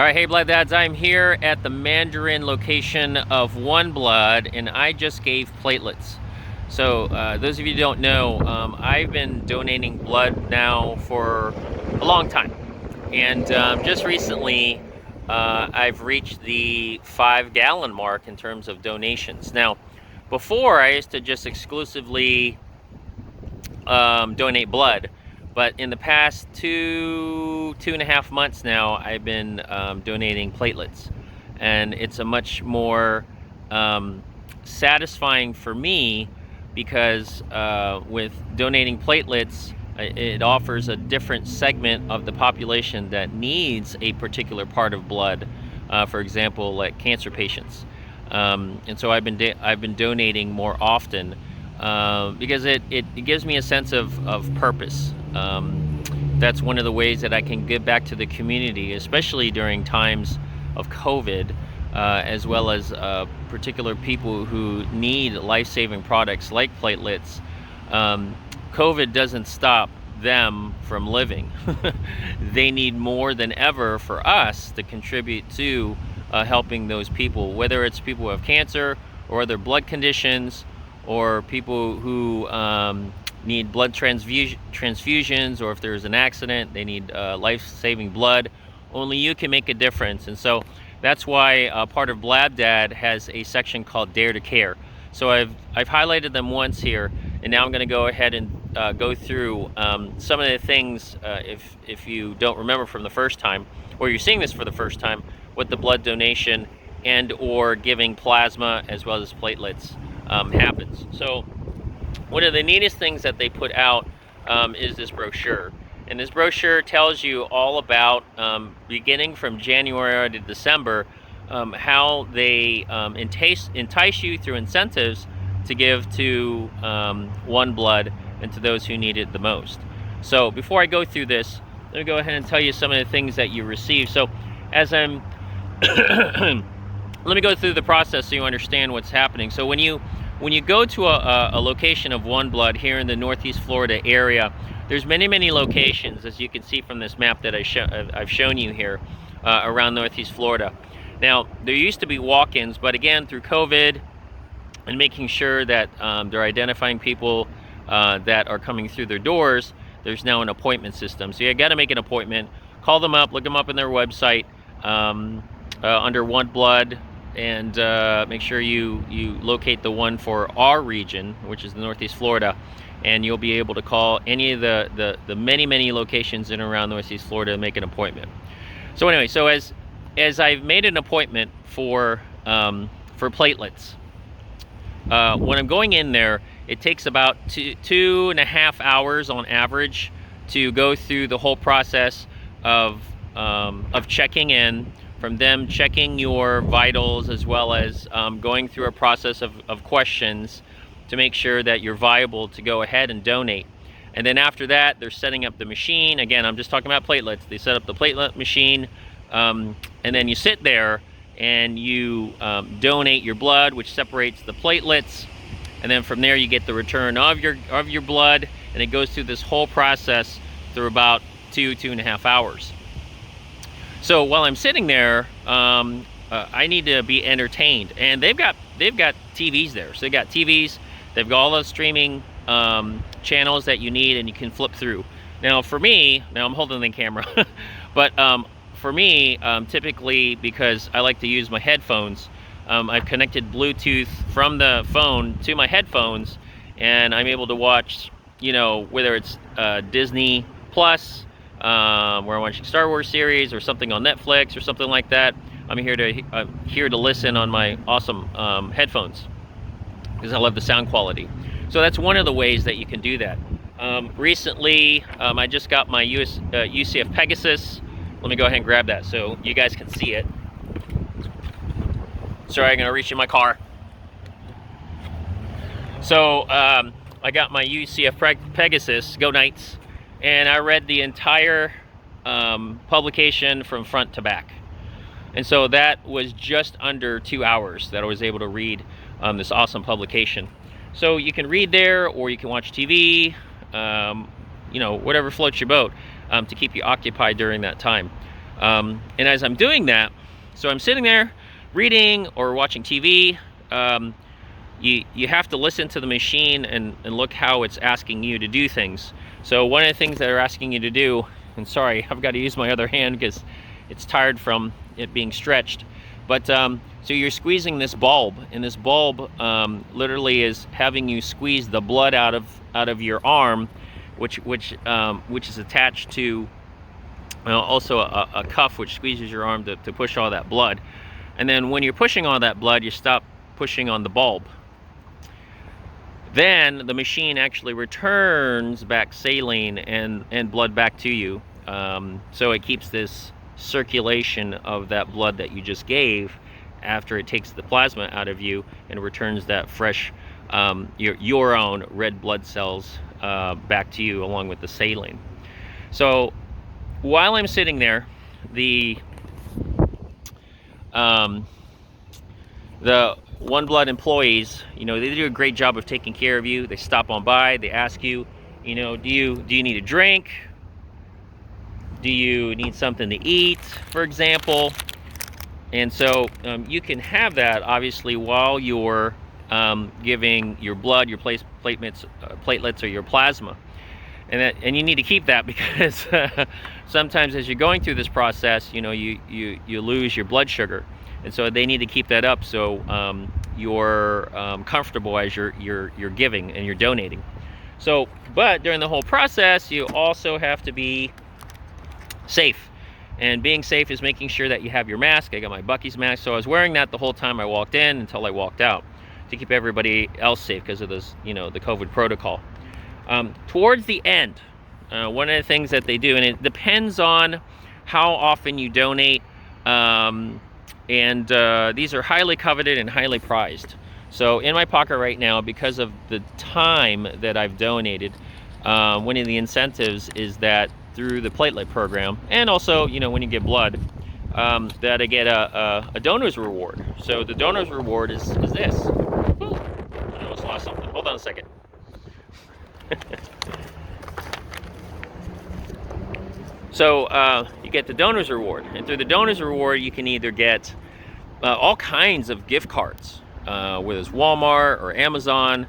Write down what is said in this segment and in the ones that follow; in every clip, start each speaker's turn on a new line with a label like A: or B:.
A: All right, hey Blood Dads, I'm here at the Mandarin location of One Blood, and I just gave platelets. So those of you who don't know, I've been donating blood now for a long time. And just recently, I've reached the 5-gallon mark in terms of donations. Now, before I used to just exclusively donate blood. But in the past two and a half months now, I've been donating platelets. And it's a much more satisfying for me because with donating platelets, it offers a different segment of the population that needs a particular part of blood. For example, like cancer patients. And so I've been donating more often. Because it gives me a sense of purpose. That's one of the ways that I can give back to the community, especially during times of COVID, as well as particular people who need life-saving products like platelets. COVID doesn't stop them from living. They need more than ever for us to contribute to helping those people, whether it's people who have cancer or other blood conditions, or people who need blood transfusions, or if there's an accident, they need life-saving blood. Only you can make a difference. And so that's why part of Blab Dad has a section called Dare to Care. So I've highlighted them once here, and now I'm going to go ahead and go through some of the things, if you don't remember from the first time, or you're seeing this for the first time, what the blood donation and or giving plasma as well as platelets happens. So one of the neatest things that they put out is this brochure. And this brochure tells you all about, beginning from January to December, how they entice you through incentives to give to One Blood and to those who need it the most. So before I go through this, let me go ahead and tell you some of the things that you receive. So as I'm let me go through the process so you understand what's happening. So when you go to a location of One Blood here in the Northeast Florida area, there's many locations, as you can see from this map that I've shown you here around Northeast Florida. Now, there used to be walk-ins, but again, through COVID and making sure that they're identifying people that are coming through their doors, there's now an appointment system. So you got to make an appointment, call them up, look them up on their website under One Blood, and make sure you locate the one for our region, which is the Northeast Florida, and you'll be able to call any of the many locations in and around Northeast Florida and make an appointment. So anyway, so as I've made an appointment for platelets, when I'm going in there, it takes about 2.5 hours on average to go through the whole process of checking in, from them checking your vitals, as well as going through a process of questions to make sure that you're viable to go ahead and donate. And then after that, they're setting up the machine. Again, I'm just talking about platelets. They set up the platelet machine, and then you sit there and you donate your blood, which separates the platelets. And then from there, you get the return of your blood, and it goes through this whole process through about 2.5 hours. So while I'm sitting there, I need to be entertained, and they've got TVs there. So they got TVs. They've got all the streaming channels that you need, and you can flip through. Now for me, I'm holding the camera, but for me, typically, because I like to use my headphones, I've connected Bluetooth from the phone to my headphones, and I'm able to watch, whether it's Disney Plus, where I'm watching Star Wars series or something on Netflix or something like that. I'm here to listen on my awesome headphones because I love the sound quality. So that's one of the ways that you can do that. Recently, I just got my UCF Pegasus. Let me go ahead and grab that so you guys can see it. Sorry, I'm gonna reach in my car. So I got my UCF Pegasus, go Knights, and I read the entire publication from front to back. And so that was just under 2 hours that I was able to read this awesome publication. So you can read there, or you can watch TV, whatever floats your boat to keep you occupied during that time. And as I'm doing that, so I'm sitting there reading or watching TV. You have to listen to the machine and look how it's asking you to do things. So one of the things that they're asking you to do, and sorry, I've got to use my other hand because it's tired from it being stretched. But so you're squeezing this bulb, and this bulb literally is having you squeeze the blood out of your arm, which is attached to also a cuff which squeezes your arm to push all that blood. And then when you're pushing all that blood, you stop pushing on the bulb. Then the machine actually returns back saline and blood back to you. So it keeps this circulation of that blood that you just gave after it takes the plasma out of you and returns that fresh, your own red blood cells back to you along with the saline. So while I'm sitting there, the One Blood employees, they do a great job of taking care of you. They stop on by, they ask you, do you need a drink? Do you need something to eat, for example? And so you can have that, obviously, while you're giving your blood, your platelets, or your plasma. And you need to keep that because sometimes as you're going through this process, you lose your blood sugar. And so they need to keep that up so you're comfortable as you're giving and you're donating. So, but during the whole process, you also have to be safe. And being safe is making sure that you have your mask. I got my Bucky's mask, so I was wearing that the whole time I walked in until I walked out to keep everybody else safe because of this, the COVID protocol. Towards the end, one of the things that they do, and it depends on how often you donate, and these are highly coveted and highly prized. So in my pocket right now, because of the time that I've donated, one of the incentives is that through the platelet program, and also when you get blood, that I get a donor's reward. So the donor's reward is this. Ooh, I almost lost something. Hold on a second. So you get the donor's reward, and through the donor's reward you can either get all kinds of gift cards, whether it's Walmart or Amazon,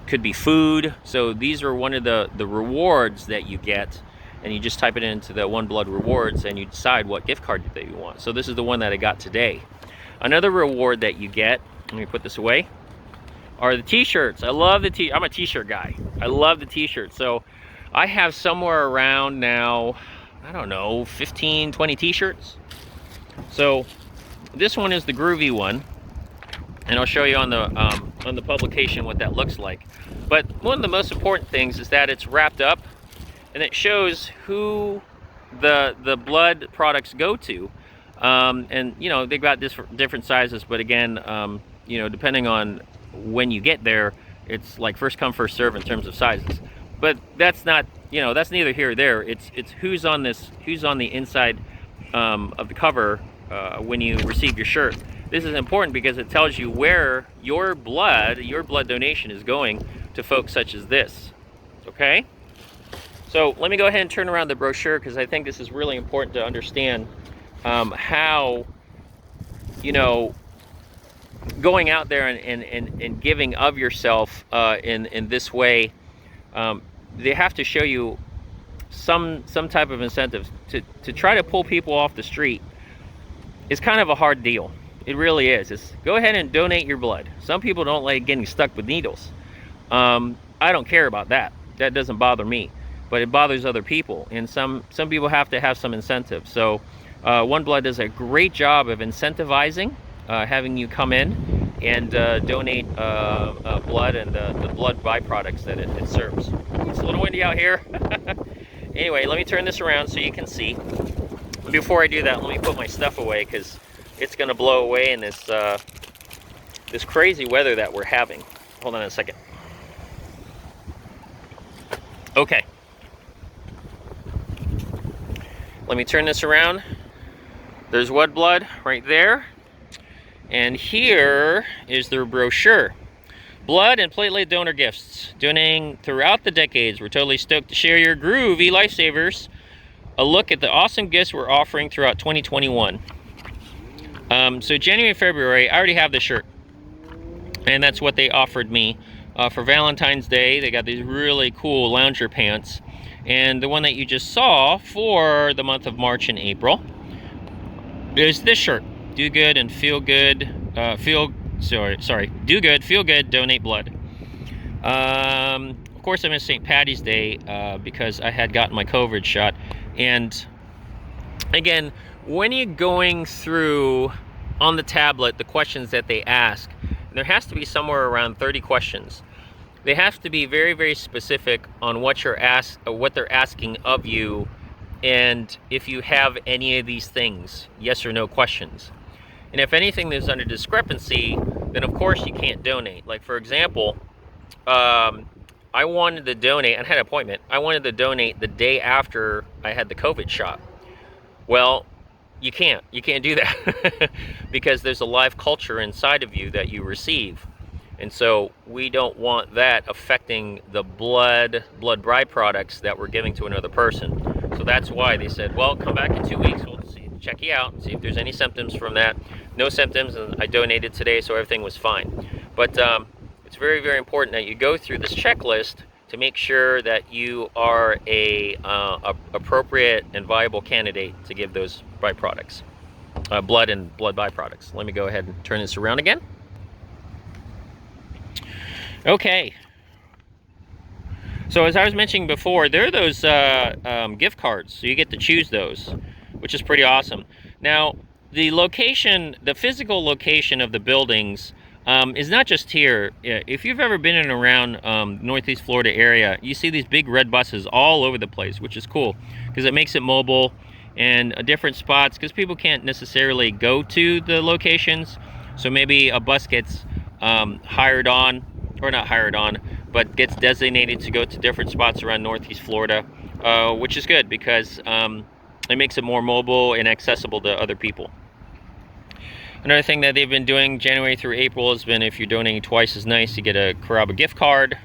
A: could be food. So these are one of the rewards that you get, and you just type it into the One Blood rewards and you decide what gift card that you want. So this is the one that I got today. Another reward that you get, let me put this away, are the t-shirts. I love the I'm a t-shirt guy. I love the t-shirts. So I have somewhere around now, I don't know, 15, 20 t-shirts. So this one is the groovy one, and I'll show you on the publication what that looks like. But one of the most important things is that it's wrapped up, and it shows who the blood products go to. And they've got different sizes, but again, depending on when you get there, it's like first come first serve in terms of sizes. But that's not, that's neither here or there. It's who's on the inside of the cover when you receive your shirt. This is important because it tells you where your blood donation is going to folks such as this. Okay? So let me go ahead and turn around the brochure because I think this is really important to understand how, going out there and giving of yourself in this way, they have to show you some type of incentive to try to pull people off the street. It's kind of a hard deal. It really is. It's go ahead and donate your blood. Some people don't like getting stuck with needles. I don't care about that. That doesn't bother me, but it bothers other people, and some people have to have some incentive. So One Blood does a great job of incentivizing, having you come in and donate blood and the blood byproducts that it serves. It's a little windy out here. Anyway, let me turn this around so you can see. Before I do that, let me put my stuff away because it's going to blow away in this this crazy weather that we're having. Hold on a second. Okay. Let me turn this around. There's One Blood right there. And here is their brochure. Blood and platelet donor gifts. Donating throughout the decades. We're totally stoked to share your groovy lifesavers a look at the awesome gifts we're offering throughout 2021. So January, February, I already have the shirt, and that's what they offered me for Valentine's Day. They got these really cool lounger pants, and the one that you just saw for the month of March and April is this shirt: do good and feel good. Do good, feel good, donate blood. Of course, I missed St. Patty's Day because I had gotten my COVID shot. And again, when you're going through on the tablet the questions that they ask, there has to be somewhere around 30 questions. They have to be very, very specific on what they're asking of you, and if you have any of these things, yes or no questions. And if anything there's under discrepancy, then of course you can't donate. Like, for example, I wanted to donate, I had an appointment, I wanted to donate the day after I had the COVID shot. Well, you can't do that because there's a live culture inside of you that you receive. And so we don't want that affecting the blood byproducts that we're giving to another person. So that's why they said, well, come back in 2 weeks, we'll check you out and see if there's any symptoms from that. No symptoms, and I donated today, so everything was fine. But it's very, very important that you go through this checklist to make sure that you are a appropriate and viable candidate to give those byproducts, blood and blood byproducts. Let me go ahead and turn this around again. Okay. So as I was mentioning before, there are those gift cards, so you get to choose those, which is pretty awesome. Now, the location, the physical location of the buildings is not just here. If you've ever been in and around Northeast Florida area, you see these big red buses all over the place, which is cool because it makes it mobile and different spots, because people can't necessarily go to the locations. So maybe a bus gets hired on, or not hired on, but gets designated to go to different spots around Northeast Florida, which is good because it makes it more mobile and accessible to other people. Another thing that they've been doing January through April has been, if you're donating twice as nice, you get a Caraba gift card.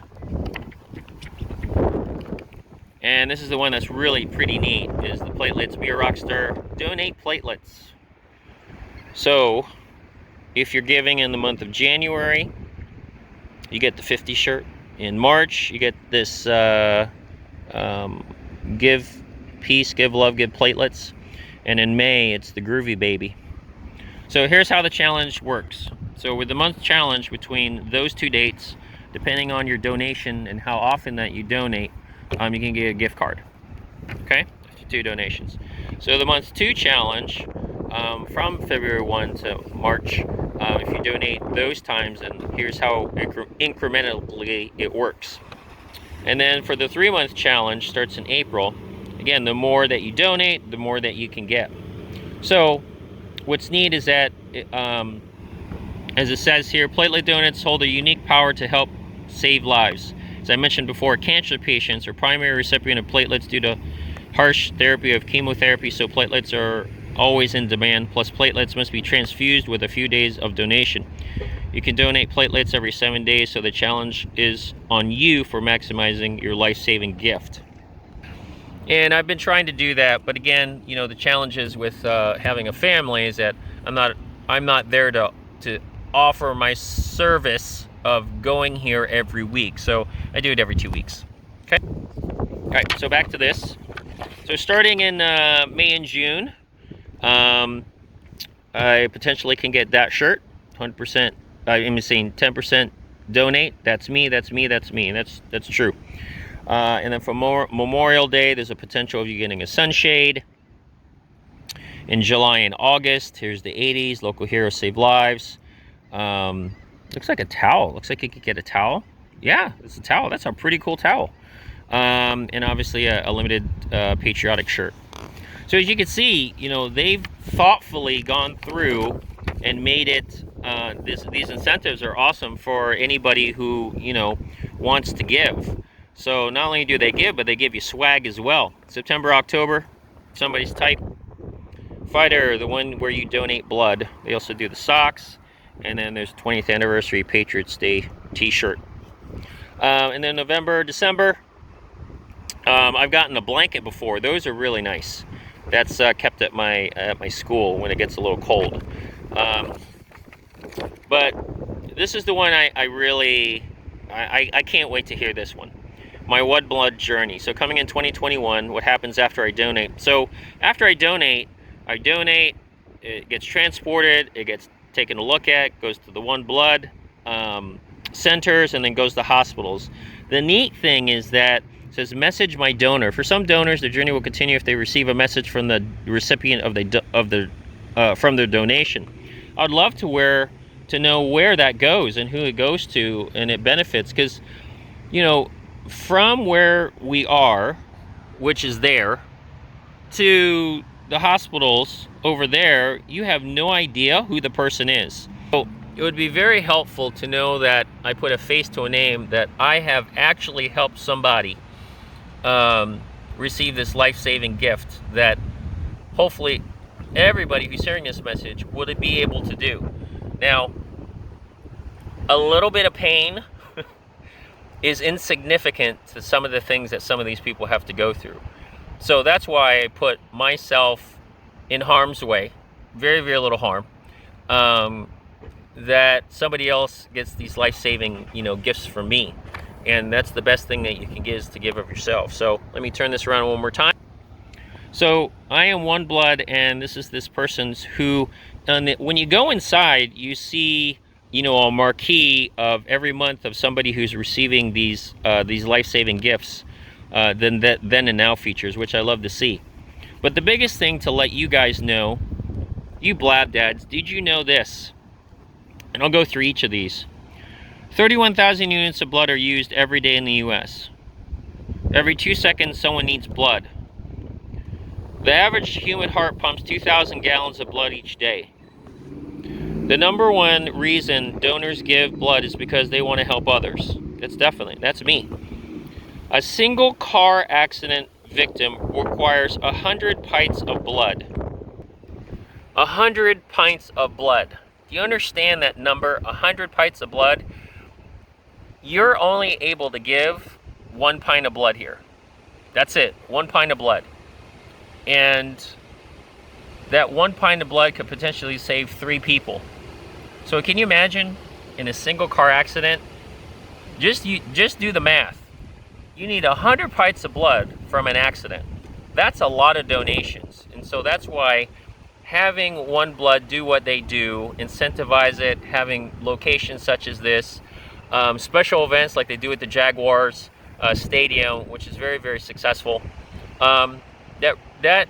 A: And this is the one that's really pretty neat, is the platelets. Be a Rockstar, donate platelets. So if you're giving in the month of January, you get the 50 shirt. In March, you get this give peace, give love, give platelets. And in May, it's the Groovy Baby. So here's how the challenge works. So with the month challenge, between those two dates, depending on your donation and how often that you donate, you can get a gift card. Okay, 2 donations. So the month 2 challenge, from February 1 to March, if you donate those times, and here's how incrementally it works. And then for the 3-month challenge, starts in April. Again, the more that you donate, the more that you can get. So what's neat is that, as it says here, platelet donates hold a unique power to help save lives. As I mentioned before, cancer patients are primary recipient of platelets due to harsh therapy of chemotherapy, so platelets are always in demand. Plus, platelets must be transfused with a few days of donation. You can donate platelets every 7 days, so the challenge is on you for maximizing your life-saving gift. And I've been trying to do that, but again, you know, the challenges with having a family is that I'm not there to offer my service of going here every week. So I do it every 2 weeks. Okay. All right. So back to this. So starting in May and June, I potentially can get that shirt. 100%. I'm saying 10% donate. That's me. That's me. That's me. That's true. And then for Memorial Day, there's a potential of you getting a sunshade. In July and August, here's the 80s. Local heroes save lives. Looks like a towel. Looks like you could get a towel. Yeah, it's a towel. That's a pretty cool towel. And obviously a limited patriotic shirt. So as you can see, you know, they've thoughtfully gone through and made it, these incentives are awesome for anybody who, you know, wants to give. So not only do they give, but they give you swag as well. September, October, somebody's type. Fighter, the one where you donate blood. They also do the socks. And then there's 20th anniversary Patriots Day t-shirt. And then November, December, I've gotten a blanket before. Those are really nice. That's kept at my school when it gets a little cold. But this is the one I really can't wait to hear this one. My One Blood journey. So coming in 2021, what happens after I donate? So after I donate, it gets transported, it gets taken a look at, goes to the One Blood centers, and then goes to hospitals. The neat thing is that it says message my donor. For some donors, their journey will continue if they receive a message from the recipient from their donation. I'd love to know where that goes and who it goes to and it benefits, because from where we are, which is there, to the hospitals over there, you have no idea who the person is. So it would be very helpful to know that I put a face to a name, that I have actually helped somebody receive this life-saving gift that hopefully everybody who's hearing this message would be able to do. Now, a little bit of pain is insignificant to some of the things that some of these people have to go through. So that's why I put myself in harm's way, very, very little harm, that somebody else gets these life-saving, gifts from me. And that's the best thing that you can get, is to give of yourself. So let me turn this around one more time. So I am One Blood, and this is this person's who, when you go inside, you see, a marquee of every month of somebody who's receiving these life-saving gifts, then and now features, which I love to see. But the biggest thing to let you guys know, you blab dads, did you know this? And I'll go through each of these. 31,000 units of blood are used every day in the US. Every 2 seconds, someone needs blood. The average human heart pumps 2,000 gallons of blood each day. The number one reason donors give blood is because they want to help others. That's me. A single car accident victim requires 100 pints of blood. 100 pints of blood. Do you understand that number? 100 pints of blood? You're only able to give 1 pint of blood here. That's it, 1 pint of blood. And that 1 pint of blood could potentially save 3 people. So can you imagine, in a single car accident, just do the math. You need 100 pints of blood from an accident. That's a lot of donations. And so that's why having One Blood do what they do, incentivize it, having locations such as this, special events like they do at the Jaguars Stadium, which is very, very successful, that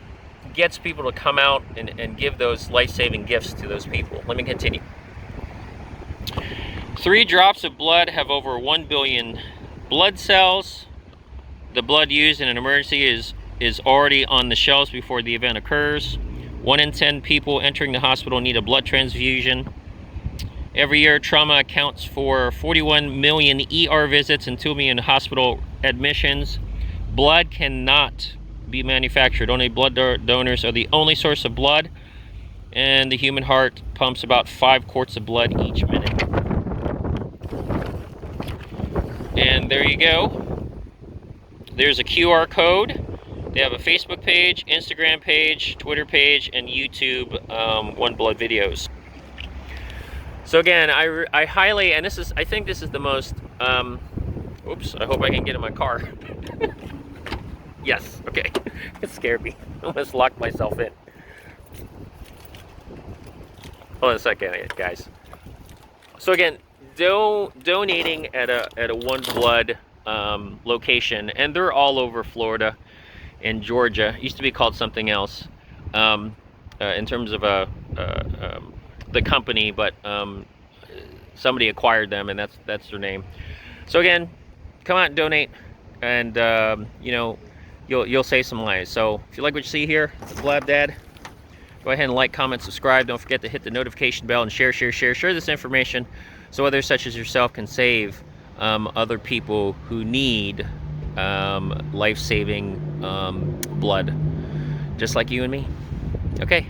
A: gets people to come out and give those life-saving gifts to those people. Let me continue. 3 drops of blood have over 1 billion blood cells. The blood used in an emergency is already on the shelves before the event occurs. 1 in 10 people entering the hospital need a blood transfusion. Every year, trauma accounts for 41 million ER visits and 2 million hospital admissions. Blood cannot be manufactured. Only blood donors are the only source of blood, and the human heart pumps about 5 quarts of blood each minute. And there you go. There's a QR code. They have a Facebook page, Instagram page, Twitter page, and YouTube One Blood videos. So again, I highly, and I think this is the most, oops, I hope I can get in my car. Yes, okay. It scared me. I almost locked myself in. Hold on a second, guys. So again, donating at a One Blood location, and they're all over Florida and Georgia. It used to be called something else in terms of the company, but somebody acquired them, and that's their name. So again, come out and donate, and you'll save some lives. So if you like what you see here, it's Blab Dad. Go ahead and like, comment, subscribe. Don't forget to hit the notification bell and share this information so others such as yourself can save other people who need life-saving blood, just like you and me. Okay.